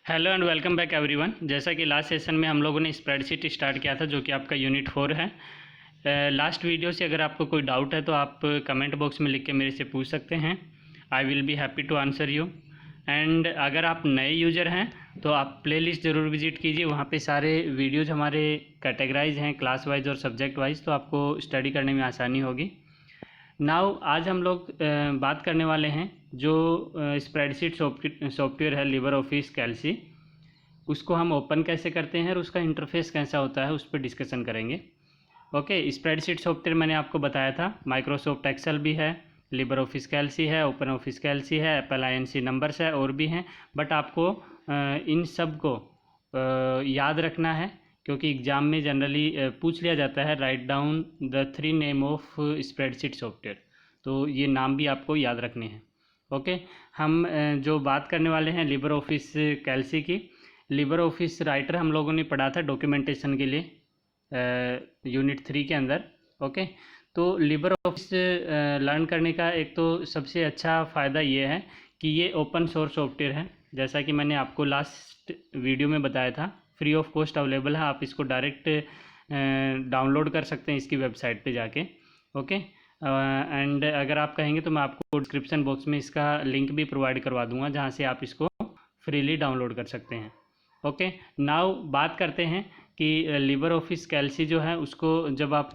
Hello and welcome back everyone. जैसा कि last session में हम लोगों ने स्प्रेडशीट स्टार्ट किया था, जो कि आपका यूनिट 4 है। लास्ट वीडियो से अगर आपको कोई डाउट है तो आप कमेंट बॉक्स में लिख के मेरे से पूछ सकते हैं। I will be happy to answer you. And अगर आप नए यूज़र हैं तो आप प्लेलिस्ट ज़रूर विजिट कीजिए, वहाँ पे सारे वीडियोज़ हमारे कैटेगराइज हैं क्लास वाइज और सब्जेक्ट वाइज, तो आपको स्टडी करने में आसानी होगी। नाउ आज हम लोग बात करने वाले हैं जो स्प्रेडशीट सॉफ्टवेयर है लिबर ऑफिस कैल्सी, उसको हम ओपन कैसे करते हैं और उसका इंटरफेस कैसा होता है उस पर डिस्कशन करेंगे। ओके, स्प्रेडशीट सॉफ्टवेयर मैंने आपको बताया था, माइक्रोसॉफ्ट एक्सेल भी है, लिबर ऑफिस कैल्सी है, ओपन ऑफिस कैल्सी है, एप्पल INC नंबर्स है और भी हैं। बट आपको इन सब को याद रखना है, क्योंकि एग्ज़ाम में जनरली पूछ लिया जाता है write down the 3 name of spreadsheet software, तो ये नाम भी आपको याद रखने हैं। ओके, हम जो बात करने वाले हैं लिबर ऑफिस कैल्सी की, लिबर ऑफिस राइटर हम लोगों ने पढ़ा था डॉक्यूमेंटेशन के लिए यूनिट 3 के अंदर। ओके, तो लिबर ऑफिस लर्न करने का एक तो सबसे अच्छा फ़ायदा ये है कि ये ओपन सोर्स सॉफ्टवेयर है। जैसा कि मैंने आपको लास्ट वीडियो में बताया था, फ्री ऑफ कॉस्ट अवेलेबल है, आप इसको डायरेक्ट डाउनलोड कर सकते हैं इसकी वेबसाइट पे जाके। ओके, एंड अगर आप कहेंगे तो मैं आपको डिस्क्रिप्शन बॉक्स में इसका लिंक भी प्रोवाइड करवा दूंगा, जहाँ से आप इसको फ्रीली डाउनलोड कर सकते हैं। ओके, नाउ बात करते हैं कि लिबर ऑफिस कैल्सी जो है उसको जब आप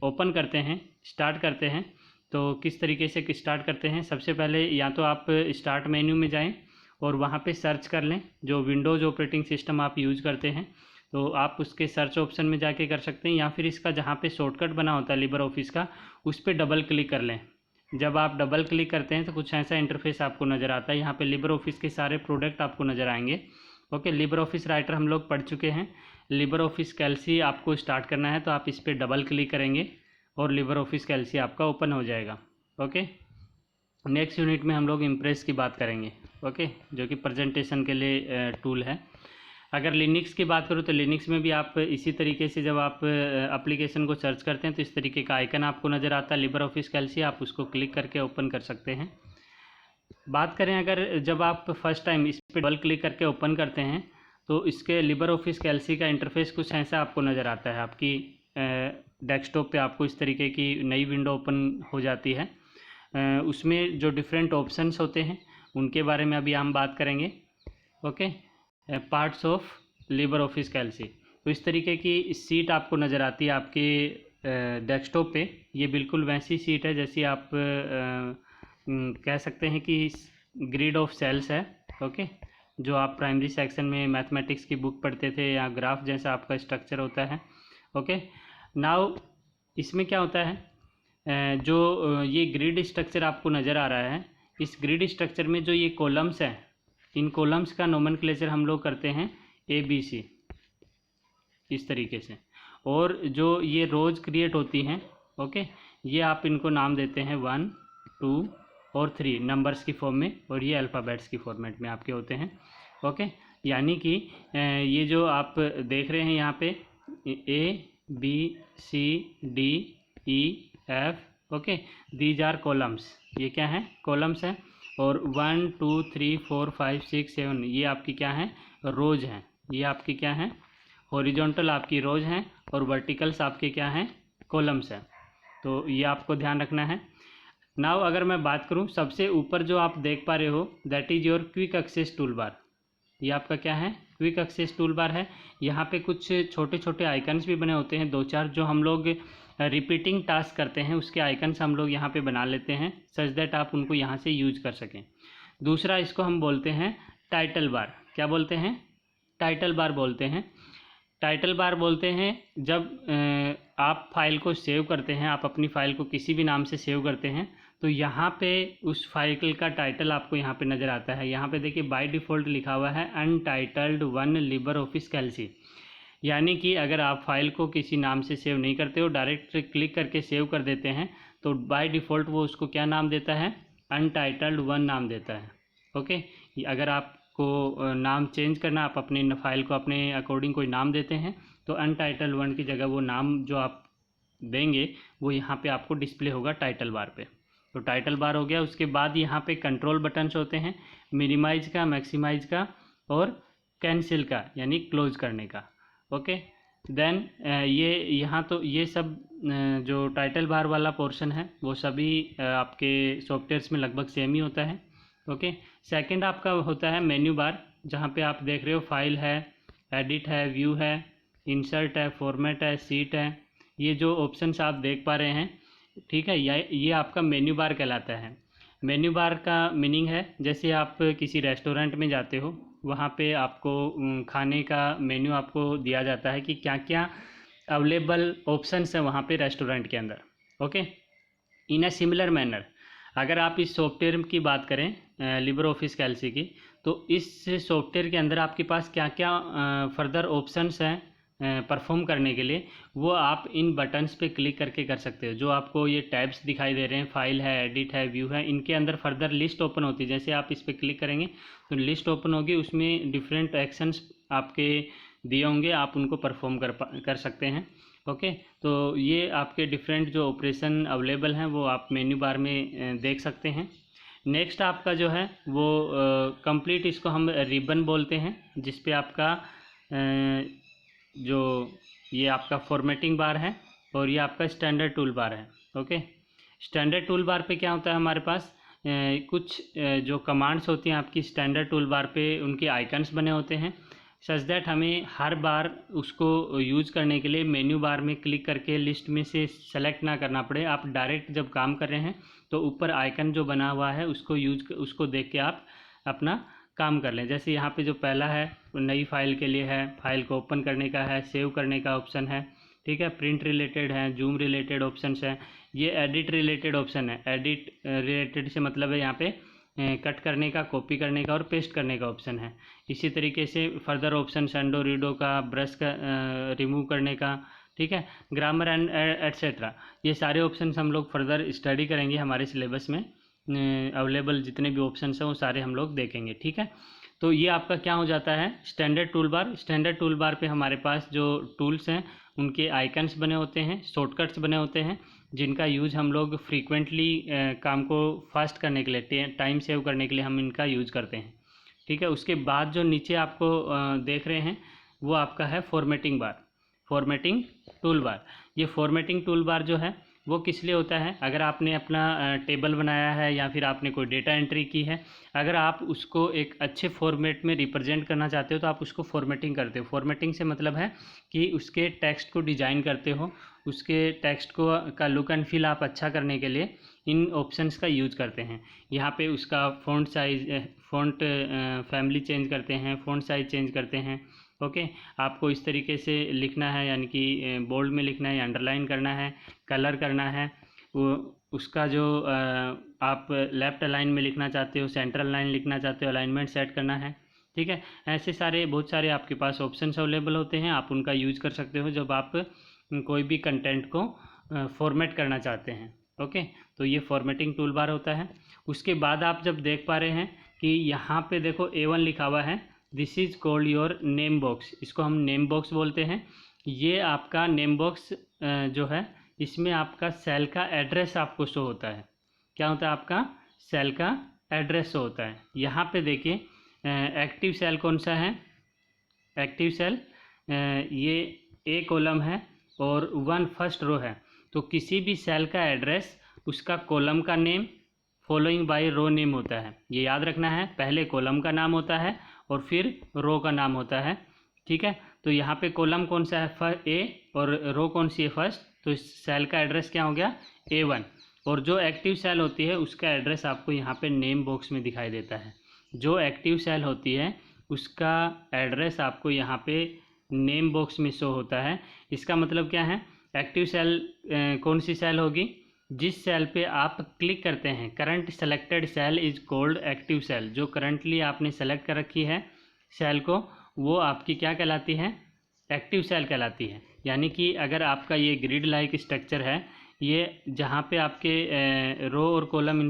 ओपन करते हैं, स्टार्ट करते हैं, तो किस तरीके से स्टार्ट करते हैं। सबसे पहले या तो आप स्टार्ट मेन्यू में जाएं और वहाँ पे सर्च कर लें, जो विंडोज़ ऑपरेटिंग सिस्टम आप यूज़ करते हैं तो आप उसके सर्च ऑप्शन में जाके कर सकते हैं, या फिर इसका जहाँ पे शॉर्टकट बना होता है लिबर ऑफिस का, उस पर डबल क्लिक कर लें। जब आप डबल क्लिक करते हैं तो कुछ ऐसा इंटरफेस आपको नज़र आता है। यहाँ पे लिबर ऑफिस के सारे प्रोडक्ट आपको नज़र आएंगे। ओके, लिबर ऑफिस राइटर हम लोग पढ़ चुके हैं। लिबर ऑफिस कैल्सी आपको स्टार्ट करना है तो आप इस पर डबल क्लिक करेंगे और लिबर ऑफिस कैल्सी आपका ओपन हो जाएगा। ओके, नेक्स्ट यूनिट में हम लोग इम्प्रेस की बात करेंगे। ओके, जो कि प्रेजेंटेशन के लिए टूल है। अगर लिनक्स की बात करूँ तो लिनक्स में भी आप इसी तरीके से जब आप एप्लीकेशन को सर्च करते हैं तो इस तरीके का आइकन आपको नज़र आता है लिबर ऑफिस कैल्सी, आप उसको क्लिक करके ओपन कर सकते हैं। बात करें अगर जब आप फर्स्ट टाइम इस पर डबल क्लिक करके ओपन करते हैं तो इसके लिबर ऑफिस कैल्सी का इंटरफेस कुछ ऐसा आपको नज़र आता है। आपकी डेस्कटॉप पे आपको इस तरीके की नई विंडो ओपन हो जाती है। उसमें जो डिफरेंट ऑप्शंस होते हैं उनके बारे में अभी हम बात करेंगे। Okay, parts of LibreOffice Calc, तो इस तरीके की सीट आपको नज़र आती है आपके डेस्कटॉप पे। ये बिल्कुल वैसी सीट है जैसी आप कह सकते हैं कि ग्रिड ऑफ सेल्स है। ओके, जो आप प्राइमरी सेक्शन में मैथमेटिक्स की बुक पढ़ते थे, या ग्राफ जैसा आपका स्ट्रक्चर होता है। ओके, नाउ इसमें क्या होता है, जो ये ग्रिड स्ट्रक्चर आपको नज़र आ रहा है, इस ग्रिड स्ट्रक्चर में जो ये कॉलम्स हैं, इन कॉलम्स का नोमेनक्लेचर हम लोग करते हैं ABC इस तरीके से। और जो ये रोज क्रिएट होती हैं, ओके, ये आप इनको नाम देते हैं 1, 2 और 3 नंबर्स की फॉर्म में, और ये अल्फ़ाबेट्स की फॉर्मेट में आपके होते हैं। ओके, यानी कि ये जो आप देख रहे हैं यहाँ पे ABCDEF, okay, these are columns, ये क्या है, कॉलम्स हैं। और 1 2 3 4 5 6 7 ये आपकी क्या है, रोज हैं। ये आपकी क्या है, हॉरिजॉन्टल आपकी रोज हैं, और वर्टिकल्स आपके क्या हैं, कॉलम्स हैं। तो ये आपको ध्यान रखना है। नाउ अगर मैं बात करूं, सबसे ऊपर जो आप देख पा रहे हो that is your quick access toolbar. ये आपका क्या है, क्विक एक्सेस टूल बार है। यहाँ पे कुछ छोटे छोटे आइकन्स भी बने होते हैं 2-4, जो हम लोग रिपीटिंग टास्क करते हैं उसके आइकन्स हम लोग यहाँ पे बना लेते हैं सच दैट आप उनको यहाँ से यूज कर सकें। दूसरा, इसको हम बोलते हैं टाइटल बार। क्या बोलते हैं, टाइटल बार बोलते हैं। टाइटल बार बोलते हैं जब आप फाइल को सेव करते हैं, आप अपनी फ़ाइल को किसी भी नाम से सेव करते हैं तो यहाँ पे उस फाइल का टाइटल आपको यहाँ पे नज़र आता है। यहाँ पे देखिए बाय डिफ़ॉल्ट लिखा हुआ है अनटाइटल्ड 1 लिबर ऑफिस कैल्सी, यानी कि अगर आप फाइल को किसी नाम से सेव नहीं करते हो, डायरेक्ट क्लिक करके सेव कर देते हैं, तो बाय डिफ़ॉल्ट वो उसको क्या नाम देता है, अनटाइटल्ड 1 नाम देता है। ओके, अगर आपको नाम चेंज करना, आप अपनी फाइल को अपने अकॉर्डिंग कोई नाम देते हैं तो अनटाइटल्ड 1 की जगह वो नाम जो आप देंगे वो यहाँ पे आपको डिस्प्ले होगा टाइटल बार पे। तो टाइटल बार हो गया। उसके बाद यहाँ पे कंट्रोल बटन्स होते हैं, मिनिमाइज का, मैक्सिमाइज का, और कैंसिल का यानी क्लोज करने का। ओके, देन ये यहाँ तो ये सब जो टाइटल बार वाला पोर्शन है वो सभी आपके सॉफ्टवेयर्स में लगभग सेम ही होता है। ओके, सेकंड आपका होता है मेन्यू बार, जहाँ पे आप देख रहे हो फाइल है, एडिट है, व्यू है, इंसर्ट है, फॉर्मेट है, सीट है, ये जो ऑप्शंस आप देख पा रहे हैं, ठीक है, ये आपका मेन्यू बार कहलाता है। मेन्यू बार का मीनिंग है जैसे आप किसी रेस्टोरेंट में जाते हो, वहाँ पे आपको खाने का मेन्यू आपको दिया जाता है कि क्या क्या अवेलेबल ऑप्शंस हैं वहाँ पे रेस्टोरेंट के अंदर। Okay, in a similar manner अगर आप इस सॉफ्टवेयर की बात करें लिबर ऑफिस कैल्सी की, तो इस सॉफ्टवेयर के अंदर आपके पास क्या क्या फर्दर ऑप्शंस हैं परफॉर्म करने के लिए, वो आप इन बटन्स पे क्लिक करके कर सकते हो। जो आपको ये टैब्स दिखाई दे रहे हैं, फाइल है, एडिट है, व्यू है, इनके अंदर फर्दर लिस्ट ओपन होती है। जैसे आप इस पर क्लिक करेंगे तो लिस्ट ओपन होगी, उसमें डिफरेंट एक्शंस आपके दिए होंगे, आप उनको परफॉर्म कर सकते हैं। ओके, तो ये आपके डिफरेंट जो ऑपरेशन अवेलेबल हैं वो आप मेन्यू बार में देख सकते हैं। नेक्स्ट आपका जो है वो कंप्लीट, इसको हम रिबन बोलते हैं, जिस पे आपका जो ये आपका फॉर्मेटिंग बार है और ये आपका स्टैंडर्ड टूल बार है। ओके, स्टैंडर्ड टूल बार पे क्या होता है, हमारे पास कुछ जो कमांड्स होती हैं आपकी स्टैंडर्ड टूल बार पे, उनके आइकन्स बने होते हैं सच दैट हमें हर बार उसको यूज़ करने के लिए मेन्यू बार में क्लिक करके लिस्ट में से सेलेक्ट ना करना पड़े। आप डायरेक्ट जब काम कर रहे हैं तो ऊपर आइकन जो बना हुआ है उसको देख के आप अपना काम कर लें। जैसे यहाँ पे जो पहला है नई फाइल के लिए है, फाइल को ओपन करने का है, सेव करने का ऑप्शन है, ठीक है, प्रिंट रिलेटेड है, जूम रिलेटेड ऑप्शंस है, ये एडिट रिलेटेड ऑप्शन है। एडिट रिलेटेड से मतलब है यहाँ पे कट करने का, कॉपी करने का और पेस्ट करने का ऑप्शन है। इसी तरीके से फर्दर ऑप्शन सेंडो रीडो का, ब्रश का रिमूव करने का, ठीक है, ग्रामर एंड एट्सेट्रा, ये सारे ऑप्शंस हम लोग फर्दर स्टडी करेंगे। हमारे सिलेबस में अवेलेबल जितने भी ऑप्शंस हैं वो सारे हम लोग देखेंगे, ठीक है। तो ये आपका क्या हो जाता है स्टैंडर्ड टूल बार। स्टैंडर्ड टूल बार पे हमारे पास जो टूल्स हैं उनके आइकन्स बने होते हैं, शॉर्टकट्स बने होते हैं, जिनका यूज़ हम लोग फ्रीक्वेंटली काम को फास्ट करने के लिए, टाइम सेव करने के लिए हम इनका यूज़ करते हैं, ठीक है। उसके बाद जो नीचे आपको देख रहे हैं वो आपका है फॉर्मेटिंग बार, फॉर्मेटिंग टूल बार। ये फॉर्मेटिंग टूल बार जो है वो किस लिए होता है, अगर आपने अपना टेबल बनाया है या फिर आपने कोई डेटा एंट्री की है, अगर आप उसको एक अच्छे फॉर्मेट में रिप्रेजेंट करना चाहते हो तो आप उसको फॉर्मेटिंग करते हो। फॉर्मेटिंग से मतलब है कि उसके टेक्स्ट को डिज़ाइन करते हो, उसके टेक्स्ट को का लुक एंड फील आप अच्छा करने के लिए इन ऑप्शंस का यूज़ करते हैं। यहाँ पे उसका font size, font family change करते हैं, फ़ॉन्ट साइज चेंज करते हैं। ओके, आपको इस तरीके से लिखना है, यानी कि बोल्ड में लिखना है या अंडरलाइन करना है, कलर करना है, वो उसका जो आप लेफ़्ट अलाइन में लिखना चाहते हो, सेंट्रल लाइन लिखना चाहते हो, अलाइनमेंट सेट करना है, ठीक है। ऐसे सारे बहुत सारे आपके पास ऑप्शंस अवेलेबल होते हैं, आप उनका यूज़ कर सकते हो जब आप कोई भी कंटेंट को फॉर्मेट करना चाहते हैं। ओके, तो ये फॉर्मेटिंग टूल बार होता है। उसके बाद आप जब देख पा रहे हैं कि यहाँ पे देखो A1 लिखा हुआ है, this is called your name box, इसको हम नेम बॉक्स बोलते हैं। ये आपका नेम बॉक्स जो है इसमें आपका सेल का एड्रेस आपको शो होता है। क्या होता है, आपका सेल का एड्रेस शो होता है। यहाँ पे देखिए एक्टिव सेल कौन सा है, एक्टिव सेल ये A कॉलम है और 1 फर्स्ट रो है। तो किसी भी सेल का एड्रेस उसका कॉलम का name following by row name होता है। ये याद रखना है, पहले कॉलम का नाम होता है और फिर रो का नाम होता है, ठीक है। तो यहाँ पे कॉलम कौन सा है, A, और रो कौन सी है, फर्स्ट। तो इस सेल का एड्रेस क्या हो गया, A1। और जो एक्टिव सेल होती है उसका एड्रेस आपको यहाँ पे नेम बॉक्स में दिखाई देता है। जो एक्टिव सेल होती है उसका एड्रेस आपको यहाँ पे नेम बॉक्स में शो होता है। इसका मतलब क्या है, एक्टिव सेल कौन सी सेल होगी, जिस सेल पे आप क्लिक करते हैं, current selected cell is called active cell. जो करंटली आपने सेलेक्ट कर रखी है सेल को, वो आपकी क्या कहलाती है, एक्टिव सेल कहलाती है। यानी कि अगर आपका ये ग्रिड लाइक स्ट्रक्चर है, ये जहाँ पे आपके रो और कॉलम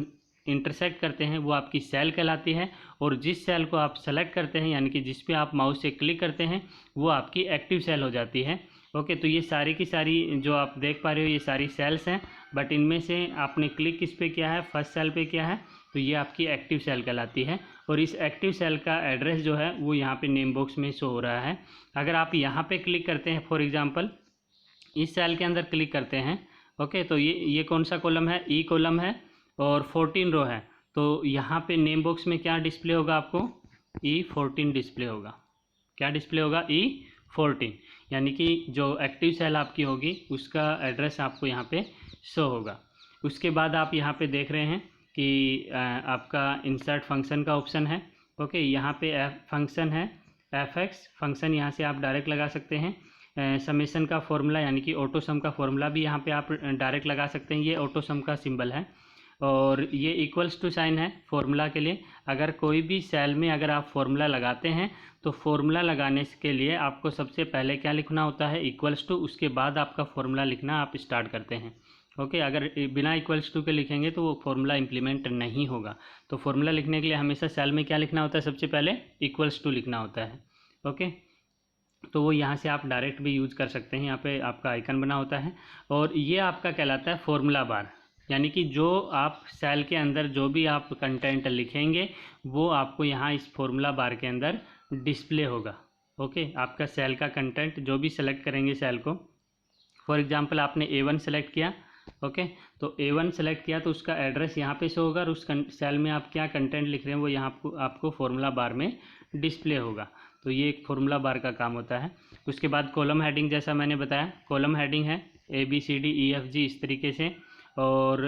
इंटरसेक्ट करते हैं वो आपकी सेल कहलाती है, और जिस सेल को आप सेलेक्ट करते हैं यानी कि जिस पे आप माउस से क्लिक करते हैं वो आपकी एक्टिव सेल हो जाती है। ओके, तो ये सारी की सारी जो आप देख पा रहे हो ये सारी सेल्स हैं, बट इनमें से आपने क्लिक किस पे किया है, फर्स्ट सेल पे किया है, तो ये आपकी एक्टिव सेल कहलाती है। और इस एक्टिव सेल का एड्रेस जो है वो यहाँ पे नेम बॉक्स में शो हो रहा है। अगर आप यहाँ पे क्लिक करते हैं, फॉर एग्जांपल इस सेल के अंदर क्लिक करते हैं, ओके, तो ये कौन सा कॉलम है, ई कॉलम है और 14 रो है। तो यहाँ पे नेम बॉक्स में क्या डिस्प्ले होगा, आपको E14 डिस्प्ले होगा। क्या डिस्प्ले होगा, E14, यानी कि जो एक्टिव सेल आपकी होगी उसका एड्रेस आपको यहाँ पे शो होगा। उसके बाद आप यहाँ पे देख रहे हैं कि आपका इंसर्ट फंक्शन का ऑप्शन है। ओके, यहाँ पे फंक्शन है fx फंक्शन, यहाँ से आप डायरेक्ट लगा सकते हैं। समेशन का फॉर्मूला यानी कि ऑटो सम का फॉर्मूला भी यहाँ पे आप डायरेक्ट लगा सकते हैं, ये ऑटो सम का सिंबल है। और ये इक्वल्स टू साइन है फॉर्मूला के लिए। अगर कोई भी सेल में अगर आप फॉर्मूला लगाते हैं तो फॉर्मूला लगाने के लिए आपको सबसे पहले क्या लिखना होता है, इक्वल्स टू, उसके बाद आपका फॉर्मूला लिखना आप स्टार्ट करते हैं। ओके, अगर बिना इक्वल्स टू के लिखेंगे तो वो फॉर्मूला इंप्लीमेंट नहीं होगा। तो फॉर्मूला लिखने के लिए हमेशा सेल में क्या लिखना होता है, सबसे पहले इक्वल्स टू लिखना होता है। ओके, तो वो यहाँ से आप डायरेक्ट भी यूज़ कर सकते हैं, यहाँ पे आपका आइकन बना होता है। और ये आपका कहलाता है फॉर्मूला बार, यानी कि जो आप सेल के अंदर जो भी आप कंटेंट लिखेंगे वो आपको यहाँ इस फॉर्मूला बार के अंदर डिस्प्ले होगा। ओके, आपका सेल का कंटेंट जो भी सेलेक्ट करेंगे सेल को, फॉर एग्जांपल आपने A1 सेलेक्ट किया, ओके, तो A1 सेलेक्ट किया तो उसका एड्रेस यहाँ पे शो होगा और उस सेल में आप क्या कंटेंट लिख रहे हैं वो यहाँ आपको फॉर्मूला बार में डिस्प्ले होगा। तो ये एक फॉर्मूला बार का काम होता है। उसके बाद कॉलम हेडिंग, जैसा मैंने बताया कॉलम हेडिंग है ABCDEFG इस तरीके से, और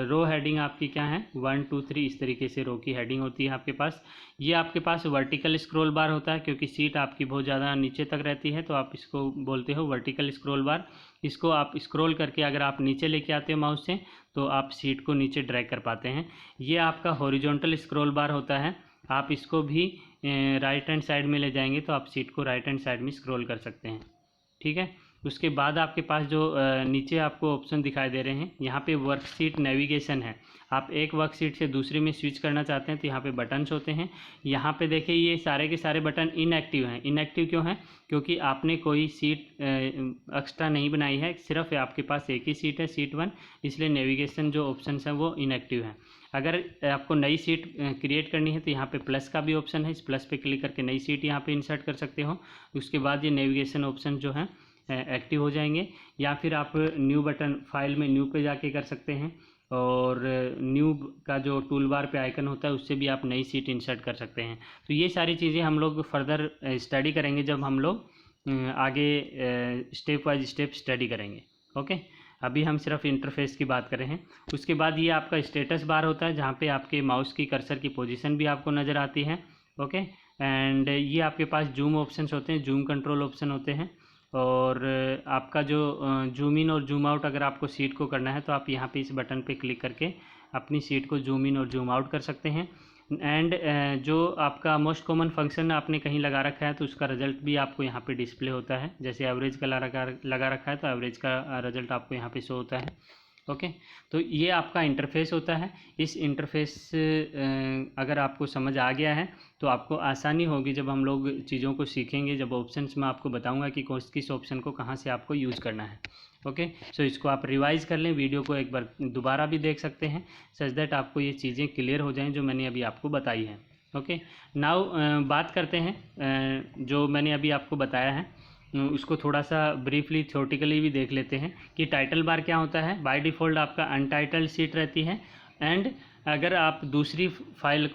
रो हेडिंग आपकी क्या है 1 2 3 इस तरीके से रो की हेडिंग होती है आपके पास। ये आपके पास वर्टिकल स्क्रॉल बार होता है, क्योंकि सीट आपकी बहुत ज़्यादा नीचे तक रहती है तो आप इसको बोलते हो वर्टिकल स्क्रॉल बार। इसको आप स्क्रॉल करके अगर आप नीचे लेके आते हो माउस से तो आप सीट को नीचे ड्रैग कर पाते हैं। ये आपका हॉरिजॉन्टल स्क्रॉल बार होता है, आप इसको भी राइट हैंड साइड में ले जाएंगे तो आप सीट को राइट हैंड साइड में स्क्रॉल कर सकते हैं। ठीक है, उसके बाद आपके पास जो नीचे आपको ऑप्शन दिखाई दे रहे हैं, यहाँ पे वर्कशीट नेविगेशन है। आप एक वर्कशीट से दूसरे में स्विच करना चाहते हैं तो यहाँ पे बटन्स होते हैं। यहाँ पे देखिए ये सारे के सारे बटन इनएक्टिव हैं। इनएक्टिव क्यों हैं, क्योंकि आपने कोई सीट एक्स्ट्रा नहीं बनाई है, सिर्फ आपके पास एक ही सीट है, सीट 1, इसलिए नेविगेशन जो ऑप्शन हैं वो इनएक्टिव हैं। अगर आपको नई सीट क्रिएट करनी है तो यहाँ पे प्लस का भी ऑप्शन है, इस प्लस पे क्लिक करके नई सीट यहाँ पे इंसर्ट कर सकते हो। उसके बाद ये नेविगेशन ऑप्शन जो है एक्टिव हो जाएंगे। या फिर आप न्यू बटन, फाइल में न्यू पे जाके कर सकते हैं, और न्यू का जो टूल बार पे आइकन होता है उससे भी आप नई सीट इंसर्ट कर सकते हैं। तो ये सारी चीज़ें हम लोग फर्दर स्टडी करेंगे जब हम लोग आगे स्टेप वाइज स्टेप स्टडी करेंगे। ओके, अभी हम सिर्फ इंटरफेस की बात कर रहे हैं। उसके बाद ये आपका स्टेटस बार होता है, जहाँ पे आपके माउस की कर्सर की पोजीशन भी आपको नज़र आती है। ओके, एंड ये आपके पास जूम ऑप्शंस होते हैं, जूम कंट्रोल ऑप्शन होते हैं। और आपका जो जूम इन और जूम आउट अगर आपको सीट को करना है तो आप यहाँ पे इस बटन पे क्लिक करके अपनी सीट को जूम इन और जूम आउट कर सकते हैं। एंड जो आपका मोस्ट कॉमन फंक्शन आपने कहीं लगा रखा है तो उसका रिजल्ट भी आपको यहाँ पे डिस्प्ले होता है। जैसे एवरेज का लगा रखा है तो एवरेज का रिजल्ट आपको यहाँ पे शो होता है। ओके, तो ये आपका इंटरफेस होता है। इस इंटरफेस अगर आपको समझ आ गया है तो आपको आसानी होगी जब हम लोग चीज़ों को सीखेंगे, जब ऑप्शंस में आपको बताऊंगा कि किस ऑप्शन को कहाँ से आपको यूज़ करना है। ओके, सो इसको आप रिवाइज़ कर लें, वीडियो को एक बार दोबारा भी देख सकते हैं, सच दैट आपको ये चीज़ें क्लियर हो जाएं जो मैंने अभी आपको बताई हैं। ओके, नाउ बात करते हैं जो मैंने अभी आपको बताया है उसको थोड़ा सा ब्रीफली थ्योरेटिकली भी देख लेते हैं कि टाइटल बार क्या होता है। बाय डिफ़ॉल्ट आपका अनटाइटल्ड सीट रहती है, एंड अगर आप दूसरी फाइल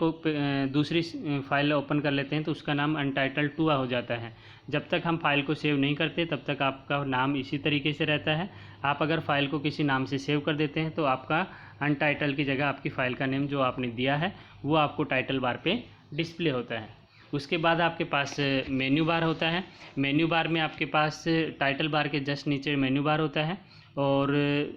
ओपन कर लेते हैं तो उसका नाम अनटाइटल्ड 2 हो जाता है। जब तक हम फाइल को सेव नहीं करते तब तक आपका नाम इसी तरीके से रहता है। आप अगर फाइल को किसी नाम से सेव कर देते हैं तो आपका अनटाइटल की जगह आपकी फ़ाइल का नेम जो आपने दिया है वो आपको टाइटल बार पे डिस्प्ले होता है। उसके बाद आपके पास मेन्यू बार होता है। मेन्यू बार में आपके पास टाइटल बार के जस्ट नीचे मेन्यू बार होता है, और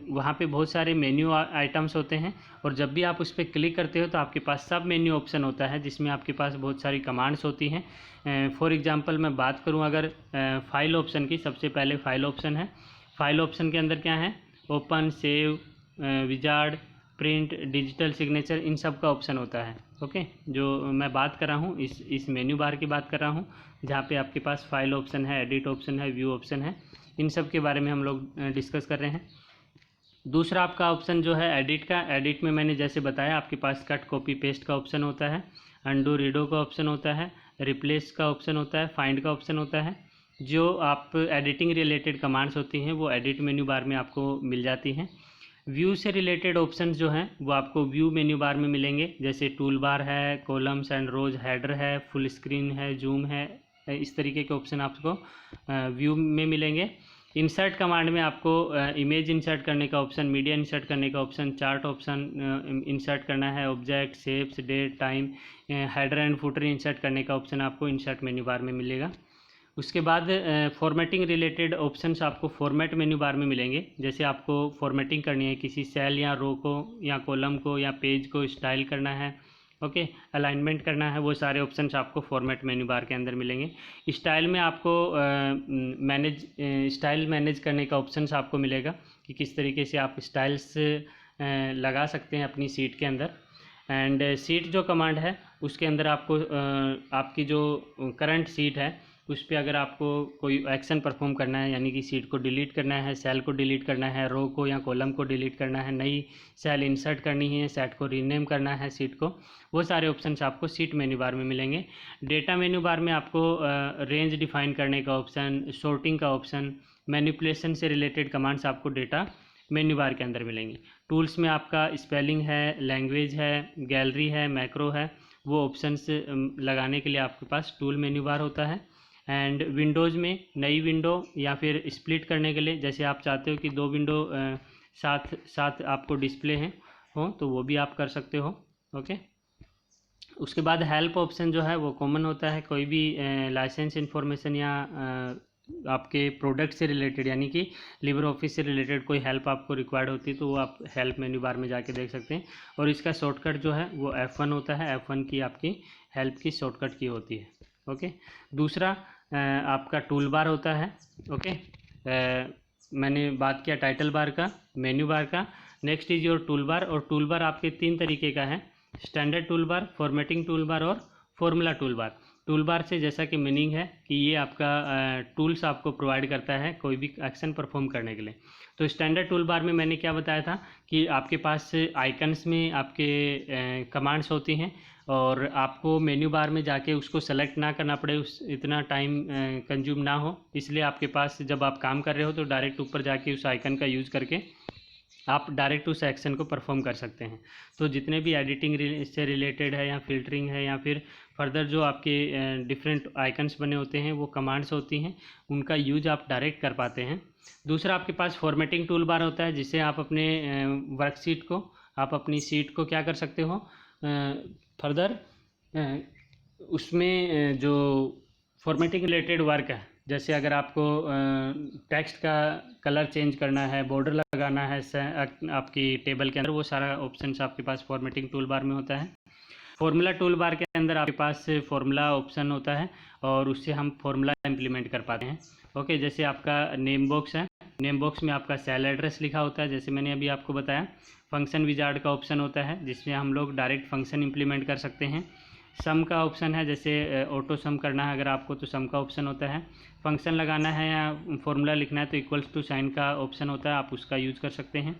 वहाँ पे बहुत सारे मेन्यू आइटम्स होते हैं, और जब भी आप उस पर क्लिक करते हो तो आपके पास सब मेन्यू ऑप्शन होता है जिसमें आपके पास बहुत सारी कमांड्स होती हैं। फॉर एग्जांपल मैं बात करूँ अगर फाइल ऑप्शन की, सबसे पहले फाइल ऑप्शन है। फाइल ऑप्शन के अंदर क्या है, open, save, wizard, print, digital signature, इन सब का ऑप्शन होता है। ओके, जो मैं बात कर रहा हूँ इस मेन्यू बार की बात कर रहा हूँ, जहाँ पे आपके पास फाइल ऑप्शन है, एडिट ऑप्शन है, व्यू ऑप्शन है। इन सब के बारे में हम लोग डिस्कस कर रहे हैं। दूसरा आपका ऑप्शन जो है एडिट का, एडिट में मैंने जैसे बताया आपके पास कट कॉपी पेस्ट का ऑप्शन होता है, अंडू रीडो का ऑप्शन होता है, रिप्लेस का ऑप्शन होता है, फाइंड का ऑप्शन होता है। जो आप एडिटिंग रिलेटेड कमांड्स होती हैं वो एडिट मेन्यू बार में आपको मिल जाती हैं। व्यू से रिलेटेड ऑप्शंस जो हैं वो आपको व्यू मेन्यू बार में मिलेंगे, जैसे टूल बार है, कॉलम्स एंड रोज, हेडर है, फुल स्क्रीन है, जूम है, इस तरीके के ऑप्शन आपको व्यू में मिलेंगे। इंसर्ट कमांड में आपको इमेज इंसर्ट करने का ऑप्शन, मीडिया इंसर्ट करने का ऑप्शन, चार्ट ऑप्शन इंसर्ट करना है, object, shapes, date, time, header and footer insert करने का ऑप्शन आपको इंसर्ट मेन्यू बार में मिलेगा। उसके बाद फॉर्मेटिंग रिलेटेड ऑप्शंस आपको फॉर्मेट मेन्यू बार में मिलेंगे, जैसे आपको फॉर्मेटिंग करनी है किसी सेल या रो को या कॉलम को या पेज को स्टाइल करना है, ओके, अलाइनमेंट करना है, वो सारे ऑप्शंस आपको फॉर्मेट मेन्यू बार के अंदर मिलेंगे। स्टाइल में आपको स्टाइल मैनेज करने का ऑप्शंस आपको मिलेगा कि किस तरीके से आप स्टाइल्स लगा सकते हैं अपनी सीट के अंदर। एंड सीट जो कमांड है उसके अंदर आपको आपकी जो करंट सीट है उस पर अगर आपको कोई एक्शन परफॉर्म करना है, यानी कि सीट को डिलीट करना है, सेल को डिलीट करना है, रो को या कॉलम को डिलीट करना है, नई सेल इंसर्ट करनी है, सेट को रीनेम करना है सीट को, वो सारे ऑप्शंस आपको सीट मेन्यू बार में मिलेंगे। डेटा मेन्यू बार में आपको रेंज डिफाइन करने का ऑप्शन, सॉर्टिंग का ऑप्शन, मैनिपुलेशन से रिलेटेड कमांड्स आपको डेटा मेन्यू बार के अंदर मिलेंगे। टूल्स में आपका स्पेलिंग है, लैंग्वेज है, गैलरी है, मैक्रो है, वो ऑप्शंस लगाने के लिए आपके पास टूल मेन्यू बार होता है। एंड विंडोज़ में नई विंडो या फिर स्प्लिट करने के लिए, जैसे आप चाहते हो कि दो विंडो साथ साथ आपको डिस्प्ले हैं हो तो वो भी आप कर सकते हो, ओके। उसके बाद हेल्प ऑप्शन जो है वो कॉमन होता है, कोई भी लाइसेंस इन्फॉर्मेशन या आपके प्रोडक्ट से रिलेटेड यानी कि लिबर ऑफिस से रिलेटेड कोई हेल्प आपको रिक्वायर्ड होती है तो वो आप हेल्प मेन्यू बार में जाके देख सकते हैं। और इसका शॉर्टकट जो है वो F1 होता है, F1 की आपकी हेल्प की शॉर्टकट की होती है, ओके। दूसरा आपका टूल बार होता है, ओके। मैंने बात किया टाइटल बार का, मेन्यू बार का। Next is your tool bar, और टूल बार आपके 3 तरीके का है, standard tool bar, formatting tool bar और formula tool bar. Tool bar से जैसा कि मीनिंग है कि ये आपका टूल्स आपको प्रोवाइड करता है कोई भी एक्शन परफॉर्म करने के लिए। तो स्टैंडर्ड टूल बार में मैंने क्या बताया था कि आपके पास आइकन्स में आपके कमांड्स होती हैं और आपको मेन्यू बार में जाके उसको सेलेक्ट ना करना पड़े, उस इतना टाइम कंज्यूम ना हो, इसलिए आपके पास जब आप काम कर रहे हो तो डायरेक्ट ऊपर जाके उस आइकन का यूज़ करके आप डायरेक्ट उस एक्शन को परफॉर्म कर सकते हैं। तो जितने भी एडिटिंग से रिलेटेड है या फिल्टरिंग है या फिर फर्दर जो आपके डिफरेंट आइकन्स बने होते हैं वो कमांड्स होती हैं, उनका यूज आप डायरेक्ट कर पाते हैं। दूसरा आपके पास फॉर्मेटिंग टूल बार होता है, जिससे आप अपने वर्कशीट को, आप अपनी सीट को क्या कर सकते हो फर्दर उसमें जो फॉर्मेटिंग रिलेटेड वर्क है, जैसे अगर आपको टेक्स्ट का कलर चेंज करना है, बॉर्डर लगाना है आपकी टेबल के अंदर, वो सारा ऑप्शंस आपके पास फॉर्मेटिंग टूल बार में होता है। फॉर्मूला टूल बार के अंदर आपके पास फॉर्मूला ऑप्शन होता है और उससे हम फॉर्मूला इम्प्लीमेंट कर पाते हैं, ओके। जैसे आपका नेम बॉक्स है, नेम बॉक्स में आपका सेल एड्रेस लिखा होता है, जैसे मैंने अभी आपको बताया। फंक्शन विजार्ड का ऑप्शन होता है जिसमें हम लोग डायरेक्ट फंक्शन इम्प्लीमेंट कर सकते हैं। सम का ऑप्शन है, जैसे ऑटो सम करना है अगर आपको तो सम का ऑप्शन होता है। फंक्शन लगाना है या फॉर्मूला लिखना है तो इक्वल्स टू साइन का ऑप्शन होता है, आप उसका यूज़ कर सकते हैं।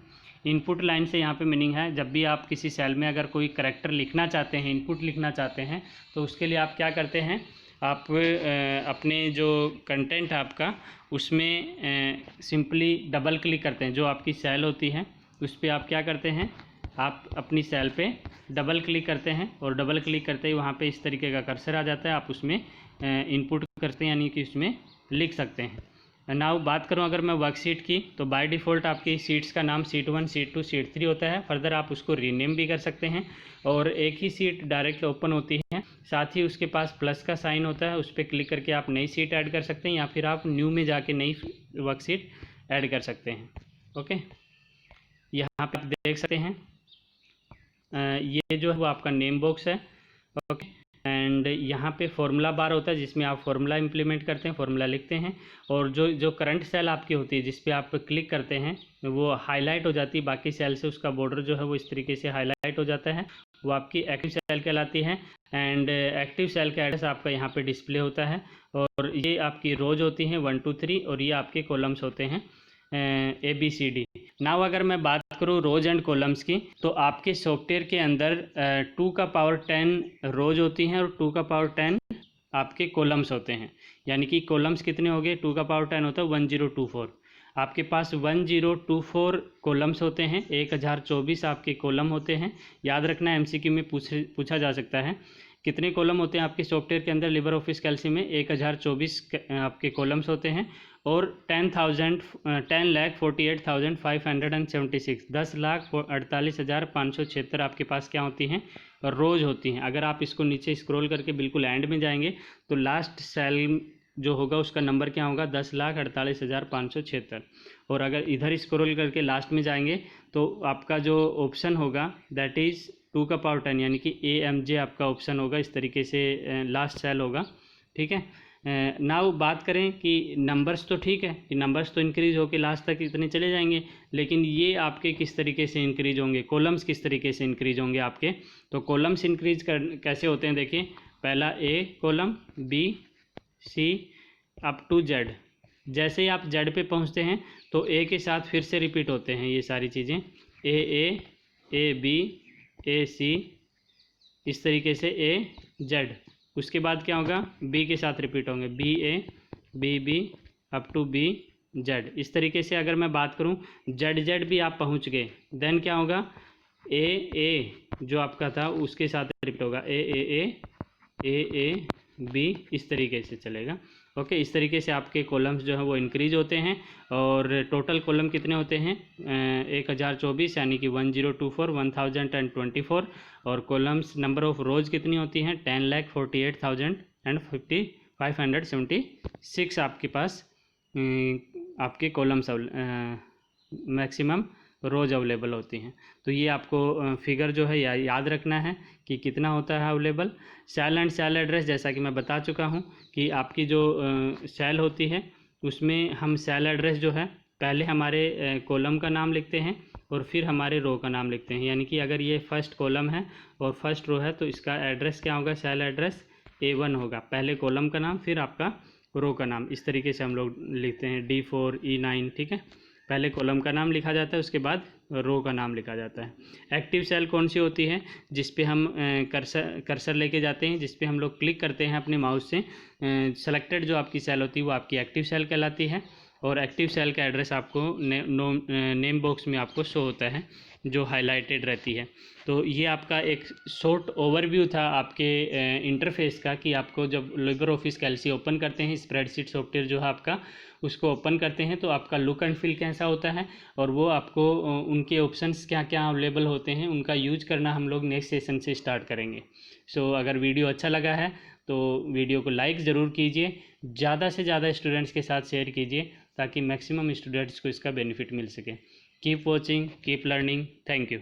इनपुट लाइन से यहाँ पे मीनिंग है, जब भी आप किसी सेल में अगर कोई करैक्टर लिखना चाहते हैं, इनपुट लिखना चाहते हैं, तो उसके लिए आप क्या करते हैं, आप अपने जो कंटेंट है आपका उसमें सिंपली डबल क्लिक करते हैं। जो आपकी सेल होती है उस पर आप क्या करते हैं, आप अपनी सेल पे डबल क्लिक करते हैं और डबल क्लिक करते ही वहाँ पे इस तरीके का कर्सर आ जाता है, आप उसमें इनपुट करते हैं यानी कि उसमें लिख सकते हैं। नाउ बात करूं अगर मैं वर्कशीट की, तो बाय डिफ़ॉल्ट आपकी सीट्स का नाम सीट 1, सीट 2, सीट 3 होता है। फर्दर आप उसको रीनेम भी कर सकते हैं और एक ही सीट डायरेक्ट ओपन होती है, साथ ही उसके पास प्लस का साइन होता है, उस पर क्लिक करके आप नई सीट ऐड कर सकते हैं या फिर आप न्यू में जाके नई वर्कशीट ऐड कर सकते हैं, ओके। यहाँ पर आप देख सकते हैं ये जो है वो आपका नेम बॉक्स है, ओके। एंड यहाँ पे फॉर्मूला बार होता है जिसमें आप फॉर्मूला इंप्लीमेंट करते हैं, फॉर्मूला लिखते हैं और जो करंट सेल आपकी होती है जिस पे आप क्लिक करते हैं वो हाईलाइट हो जाती है बाकी सेल से, उसका बॉर्डर जो है वो इस तरीके से हाईलाइट हो जाता है, वो आपकी एक्टिव सेल कहलाती है। एंड एक्टिव सेल का एड्रेस आपका यहाँ पे डिस्प्ले होता है, और ये आपकी रोज होती हैं 1 2 3, और ये आपके कॉलम्स होते हैं ABCD। नाउ अगर मैं बात करूँ रोज एंड कॉलम्स की, तो आपके सॉफ्टवेयर के अंदर 2 का पावर 10 रोज होती हैं और 2 का पावर 10 आपके कॉलम्स होते हैं। यानी कि कॉलम्स कितने हो गए, 2 का पावर 10 होता है 1024। आपके पास 1024 कॉलम्स होते हैं, 1024 आपके कॉलम होते हैं। याद रखना, MCQ में पूछा जा सकता है कितने कॉलम होते हैं आपके सॉफ्टवेयर के अंदर। लिबर ऑफिस कैल्सी में 1024 आपके कॉलम्स होते हैं, और 10,48,576 10,48,576 आपके पास क्या होती हैं, रोज होती हैं। अगर आप इसको नीचे स्क्रॉल करके बिल्कुल एंड में जाएंगे तो लास्ट सेल जो होगा उसका नंबर क्या होगा, 10,48,576। और अगर इधर स्क्रॉल करके लास्ट में जाएंगे तो आपका जो ऑप्शन होगा दैट इज़ 2 का पावर 10, यानी कि AMJ आपका ऑप्शन होगा। इस तरीके से लास्ट सेल होगा, ठीक है। नाउ बात करें कि नंबर्स तो ठीक है, कि नंबर्स तो इंक्रीज होकर लास्ट तक इतने चले जाएंगे, लेकिन ये आपके किस तरीके से इंक्रीज होंगे, कॉलम्स किस तरीके से इंक्रीज होंगे आपके। तो कॉलम्स इंक्रीज कैसे होते हैं, देखिए पहला A column, B C up to Z। जैसे ही आप Z पे पहुंचते हैं तो A के साथ फिर से रिपीट होते हैं ये सारी चीज़ें, A B A C, इस तरीके से A Z। उसके बाद क्या होगा, B के साथ रिपीट होंगे, B A B B up to B Z। इस तरीके से अगर मैं बात करूं Z भी आप पहुंच गए, देन क्या होगा, A जो आपका था उसके साथ रिपीट होगा, A B, इस तरीके से चलेगा। ओके, इस तरीके से आपके कॉलम्स जो है वो इंक्रीज होते हैं। और टोटल कॉलम कितने होते हैं, 1024 यानी कि 1024 1024। और कॉलम्स नंबर ऑफ रोज कितनी होती हैं, 10,48,576 आपके पास आपके कॉलम्स मैक्सिमम रोज अवेलेबल होती हैं। तो ये आपको फिगर जो है याद रखना है कि कितना होता है available. Cell and cell address, जैसा कि मैं बता चुका हूँ कि आपकी जो सेल होती है उसमें हम सेल एड्रेस जो है पहले हमारे कॉलम का नाम लिखते हैं और फिर हमारे रो का नाम लिखते हैं। यानी कि अगर ये फर्स्ट कॉलम है और फर्स्ट रो है तो इसका एड्रेस क्या होगा, सेल एड्रेस A1 होगा, पहले कॉलम का नाम फिर आपका रो का नाम। इस तरीके से हम लोग लिखते हैं D4 E9, ठीक है। पहले कॉलम का नाम लिखा जाता है, उसके बाद रो का नाम लिखा जाता है। एक्टिव सेल कौन सी होती है, जिस पे हम कर्सर लेके जाते हैं, जिस पे हम लोग क्लिक करते हैं अपने माउस से, सेलेक्टेड जो आपकी सेल होती है वो आपकी एक्टिव सेल कहलाती है। और एक्टिव सेल का एड्रेस आपको नेम बॉक्स में आपको शो होता है, जो हाईलाइटेड रहती है। तो ये आपका एक शॉर्ट ओवरव्यू था आपके इंटरफेस का, कि आपको जब लिबर ऑफिस कैल्सी ओपन करते हैं, स्प्रेडशीट सॉफ्टवेयर जो है आपका, उसको ओपन करते हैं तो आपका लुक एंड फील कैसा होता है, और वो आपको उनके ऑप्शंस क्या क्या अवेलेबल होते हैं, उनका यूज करना हम लोग नेक्स्ट सेशन से स्टार्ट करेंगे। सो अगर वीडियो अच्छा लगा है तो वीडियो को लाइक ज़रूर कीजिए, ज़्यादा से ज़्यादा स्टूडेंट्स के साथ शेयर कीजिए ताकि मैक्सिमम स्टूडेंट्स को इसका बेनिफिट मिल सके। Keep watching, keep learning, thank you.